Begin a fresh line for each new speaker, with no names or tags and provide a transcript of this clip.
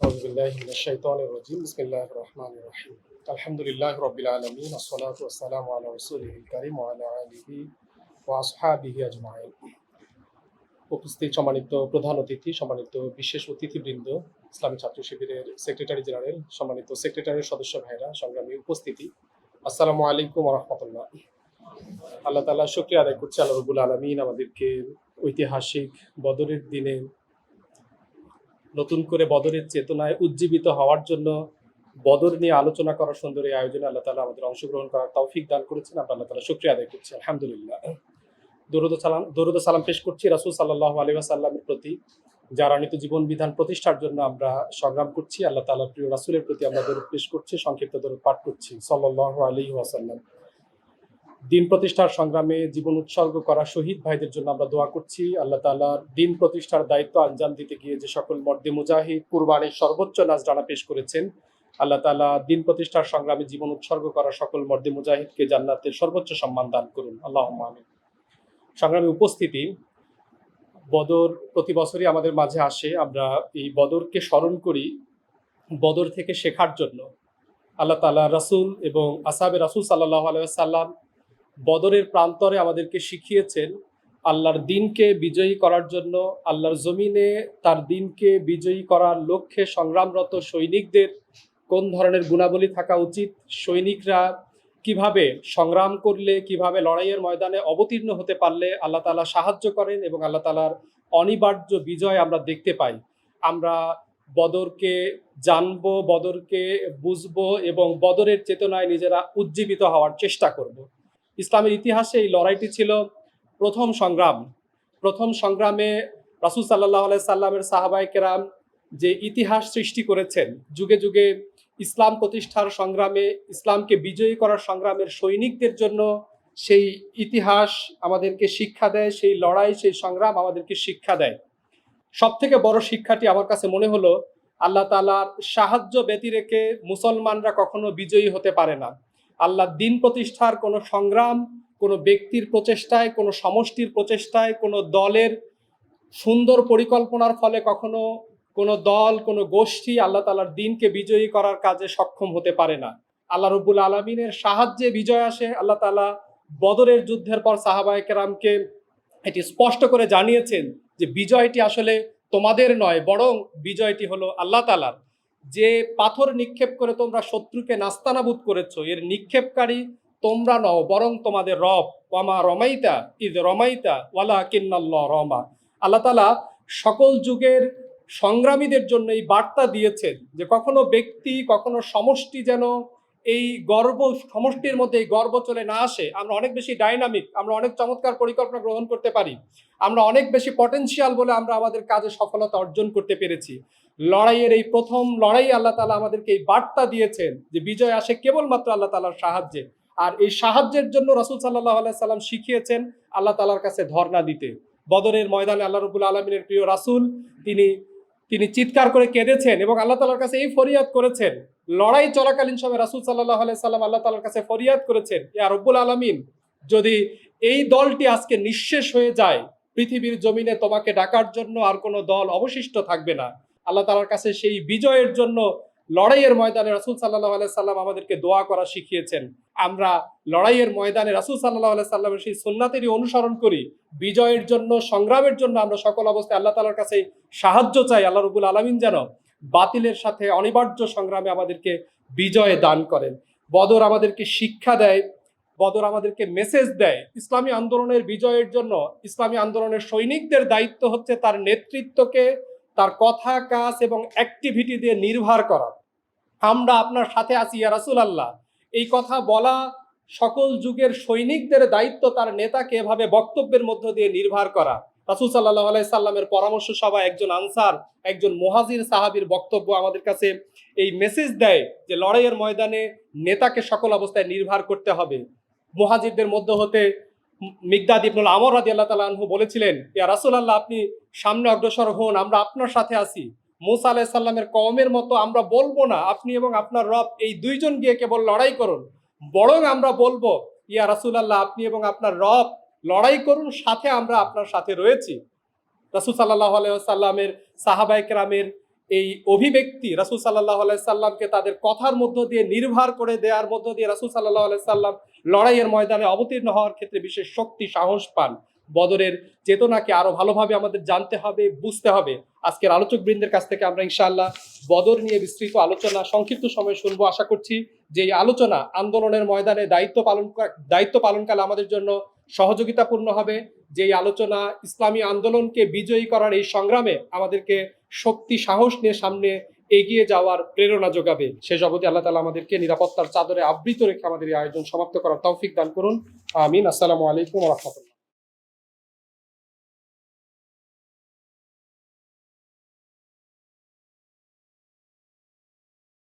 أعوذ بالله من الشيطان الرجيم بسم الله الرحمن الرحيم الحمد لله رب العالمين والصلاة والسلام على رسوله الكريم وعلى آله وأصحابه أجمعين। উপস্থিত সম্মানিত প্রধান অতিথি, সম্মানিত বিশেষ অতিথিবৃন্দ, ইসলামী ছাত্র শিবিরের সেক্রেটারি জেনারেল, সম্মানিত সেক্রেটারির সদস্য ভাইরা, সংগ্রামী উপস্থিতি, আসসালামু আলাইকুম ওয়া রাহমাতুল্লাহ। আল্লাহ তাআলা শুকরিয়া আদায় করছি, আল্লাহ রাব্বুল আলামিন আমাদেরকে ঐতিহাসিক বদরের দিনে নতুন করে বদরের চেতনায় উজ্জীবিত হওয়ার জন্য বদর নিয়ে আলোচনা করার সুন্দর এই আয়োজনে আল্লাহ তাআলা আমাদের অংশগ্রহণ করার তৌফিক দান করেছেন। আমরা আল্লাহ তাআলা শুকরিয়া আদায় করছি, আলহামদুলিল্লাহ। দরুদ ও সালাম পেশ করছি রাসূল সাল্লাল্লাহু আলাইহি ওয়াসাল্লামের প্রতি, যার আনিত জীবন বিধান প্রতিষ্ঠার জন্য আমরা সংগ্রাম করছি। আল্লাহ তাআলার প্রিয় রাসূলের প্রতি আমরা দরুদ পেশ করছি, সংক্ষিপ্ত দরুদ পাঠ করছি সাল্লাল্লাহু আলাইহি ওয়াসাল্লাম। দিন প্রতিষ্ঠার সংগ্রামে জীবন উৎসর্গ করা শহীদ ভাইদের জন্য আমরা দোয়া করছি। আল্লাহ তাআলার দিন প্রতিষ্ঠার দায়িত্ব আঞ্জাম দিতে গিয়ে যে সকল মর্দে মুজাহিদ কুরবানির সর্বোচ্চ নাজরানা পেশ করেছেন, আল্লাহ তাআলা দিন প্রতিষ্ঠার সংগ্রামে জীবন উৎসর্গ করা সকল মর্দে মুজাহিদকে জান্নাতের সর্বোচ্চ সম্মান দান করুন, আল্লাহুম্মা আমিন। সংগ্রামী উপস্থিতি, বদর প্রতি বছরই আমাদের মাঝে আসে। আমরা এই বদরকে স্মরণ করি বদর থেকে শেখার জন্য। আল্লাহ তাআলা রাসূল এবং আসহাবে রাসূল সাল্লাল্লাহু আলাইহি ওয়াসাল্লাম বদরের প্রান্তরে আমাদেরকে শিখিয়েছেন আল্লাহর দিনকে বিজয়ী করার জন্য, আল্লাহর জমিনে তার দিনকে বিজয়ী করার লক্ষ্যে সংগ্রামরত সৈনিকদের কোন ধরনের গুণাবলী থাকা উচিত, সৈনিকরা কিভাবে সংগ্রাম করলে, কিভাবে লড়াইয়ের ময়দানে অবতীর্ণ হতে পারলে আল্লাহ তাআলা সাহায্য করেন এবং আল্লাহ তাআলার অনিবার্য বিজয় আমরা দেখতে পাই। আমরা বদরকে জানবো, বদরকে বুঝবো এবং বদরের চেতনায় নিজেরা উজ্জীবিত হওয়ার চেষ্টা করব। ইসলামের ইতিহাসে এই লড়াইটি ছিল প্রথম সংগ্রাম। প্রথম সংগ্রামে রাসূল সাল্লাল্লাহু আলাইহি সাল্লামের সাহাবায়ে কেরাম যে ইতিহাস সৃষ্টি করেছেন, যুগে যুগে ইসলাম প্রতিষ্ঠার সংগ্রামে, ইসলামকে বিজয়ী করার সংগ্রামের সৈনিকদের জন্য সেই ইতিহাস আমাদেরকে শিক্ষা দেয়, সেই লড়াই, সেই সংগ্রাম আমাদেরকে শিক্ষা দেয়। সব থেকে বড় শিক্ষাটি আমার কাছে মনে হলো, আল্লাহ তাআলার সাহায্য ব্যতি রেখে মুসলমানরা কখনো বিজয়ী হতে পারে না। আল্লাহর দিন প্রতিষ্ঠার কোনো সংগ্রাম কোনো ব্যক্তির প্রচেষ্টায়, কোনো সমষ্টির প্রচেষ্টায়, কোনো দলের সুন্দর পরিকল্পনার ফলে কখনো কোনো দল, কোনো গোষ্ঠী আল্লাহ তাআলার দিনকে বিজয়ী করার কাজে সক্ষম হতে পারে না। আল্লাহ রাব্বুল আলামিনের সাহায্যে বিজয় আসে। আল্লাহ তাআলা বদরের যুদ্ধের পর সাহাবায়ে কেরামকে এটি স্পষ্ট করে জানিয়েছেন যে বিজয়টি আসলে তোমাদের নয়, বরং বিজয়টি হলো আল্লাহ তাআলার। যে পাথর নিক্ষেপ করে তোমরা শত্রুকে নাস্তানাবুদ করেছো, এর নিক্ষেপকারী তোমরা নও, বরং তোমাদের রব। ওয়ামা রমাইতা ইদ রমাইতা ওয়ালাকিন্নাল্লাহ রমা। আল্লাহ তাআলা সকল যুগের সংগ্রামীদের জন্য এই বার্তা দিয়েছেন যে কখনো ব্যক্তি, কখনো সমষ্টি যেন এই গর্ব, সমষ্টির মধ্যে এই গর্ব চলে না আসে। আমরা অনেক বেশি ডাইনামিক, আমরা অনেক চমৎকার পরিকল্পনা গ্রহণ করতে পারি, আমরা অনেক বেশি পটেনশিয়াল বলে আমরা আমাদের কাজে সফলতা অর্জন করতে পেরেছি। লড়াইয়ের এই প্রথম লড়াই আল্লাহ তাআলা আমাদেরকে এই বার্তা দিয়েছেন যে বিজয় আসে কেবলমাত্র আল্লাহ তাআলার সাহায্যে। আর এই সাহায্যের জন্য রাসূল সাল্লাল্লাহু আলাইহি সাল্লাম শিখিয়েছেন আল্লাহ তাআলার কাছে ধর্ণা দিতে। বদরের ময়দানে আল্লাহ রাব্বুল আলামিনের প্রিয় রাসূল তিনি চিৎকার করে কেঁদেছেন এবং আল্লাহ তাআলার কাছে এই ফরিয়াদ করেছেন। লড়াই চলাকালীন সময় রাসূল সাল্লাল্লাহু আলাইহি সাল্লাম আল্লাহ তাআলার কাছে ফরিয়াদ করেছেন, ইয়া রব্বুল আলামিন, যদি এই দলটি আজকে নিঃশেষ হয়ে যায়, পৃথিবীর জমিনে তোমাকে ডাকার জন্য আর কোনো দল অবশিষ্ট থাকবে না। আল্লাহ তাআলার কাছে সেই বিজয়ের জন্য লড়াইয়ের ময়দানে রাসূল সাল্লাল্লাহু আলাইহি সাল্লাম আমাদেরকে দোয়া করা শিখিয়েছেন। আমরা লড়াইয়ের ময়দানে রাসূল সাল্লাল্লাহু আলাইহি সাল্লামের সেই সুন্নাতেরই অনুসরণ করি। বিজয়ের জন্য, সংগ্রামের জন্য আমরা সকল অবস্থায় আল্লাহ তাআলার কাছে সাহায্য চাই। আল্লাহ রাব্বুল আলামিন যেন বাতিলের সাথে অনিবার্য সংগ্রামে আমাদেরকে বিজয় দান করেন। বদর আমাদেরকে শিক্ষা দেয়, বদর আমাদেরকে মেসেজ দেয়। ইসলামী আন্দোলনের বিজয়ের জন্য ইসলামী আন্দোলনের সৈনিকদের দায়িত্ব হচ্ছে তার নেতৃত্বকে তার কথা, কাজ এবং অ্যাক্টিভিটি দিয়ে নির্ভর করা। আমরা আপনার সাথে আছি ইয়া রাসূলুল্লাহ, এই কথা বলা সকল যুগের সৈনিকদের দায়িত্ব। তার নেতাকে এভাবে বক্তব্যের মধ্য দিয়ে নির্ভর করা। রাসূল সাল্লাল্লাহু আলাইহি সাল্লামের পরামর্শ সভায় একজন আনসার, একজন মুহাজির সাহাবীর বক্তব্য আমাদের কাছে এই মেসেজ দেয় যে লড়াইয়ের ময়দানে নেতাকে সকল অবস্থায় নির্ভর করতে হবে। মুহাজিরদের মধ্য হতে মিকদাদ ইবনুল আমর রাদিয়াল্লাহু তাআলা আনহু বলেছিলেন, ইয়া রাসূলুল্লাহ, আপনি সামনে অগ্রসর হন, আমরা আপনার সাথে আছি। মূসা আলাইহিস সালামের কওমের মতো আমরা বলবো না আপনি এবং আপনার রব এই দুইজন গিয়ে কেবল লড়াই করুন, বরং আমরা বলবো, ইয়া রাসূলুল্লাহ, আপনি এবং আপনার রব লড়াই করুন, সাথে আমরা আপনার সাথে রয়েছি। রাসূল সাল্লাল্লাহু আলাইহি ওয়াসাল্লামের সাহাবায়ে কেরামের এই অভিব্যক্তি রাসূল সাল্লাল্লাহু আলাইহি সাল্লামকে তাদের কথার মধ্য দিয়ে নির্ভর করে দেওয়ার মধ্য দিয়ে রাসূল সাল্লাল্লাহু আলাইহি সাল্লাম লড়াইয়ের ময়দানে অবতীর্ণ হওয়ার ক্ষেত্রে বিশেষ শক্তি সাহস পান। বদরের চেতনাকে আরো ভালোভাবে আমাদের জানতে হবে, বুঝতে হবে। আজকের আলোচক বৃন্দের কাছ থেকে আমরা ইনশাআল্লাহ বদর নিয়ে বিস্তৃত আলোচনা সংক্ষিপ্ত সময় শুনবো। আশা করছি যে এই আলোচনা আন্দোলনের ময়দানে দায়িত্ব পালনকালে আমাদের জন্য সহযোগিতাপূর্ণ হবে। যে এই আলোচনা ইসলামী আন্দোলনকে বিজয়ী করার এই সংগ্রামে আমাদেরকে শক্তি সাহস নিয়ে সামনে এগিয়ে যাওয়ার প্রেরণা যোগাবে। শেষ অবধি আল্লাহ তাআলা আমাদেরকে নিরাপত্তার চাদরে আবৃত রেখে আমাদের এই আয়োজন সমাপ্ত করার তৌফিক দান করুন। আমিন। আসসালামু আলাইকুম ওয়া রাহমাতুল্লাহ।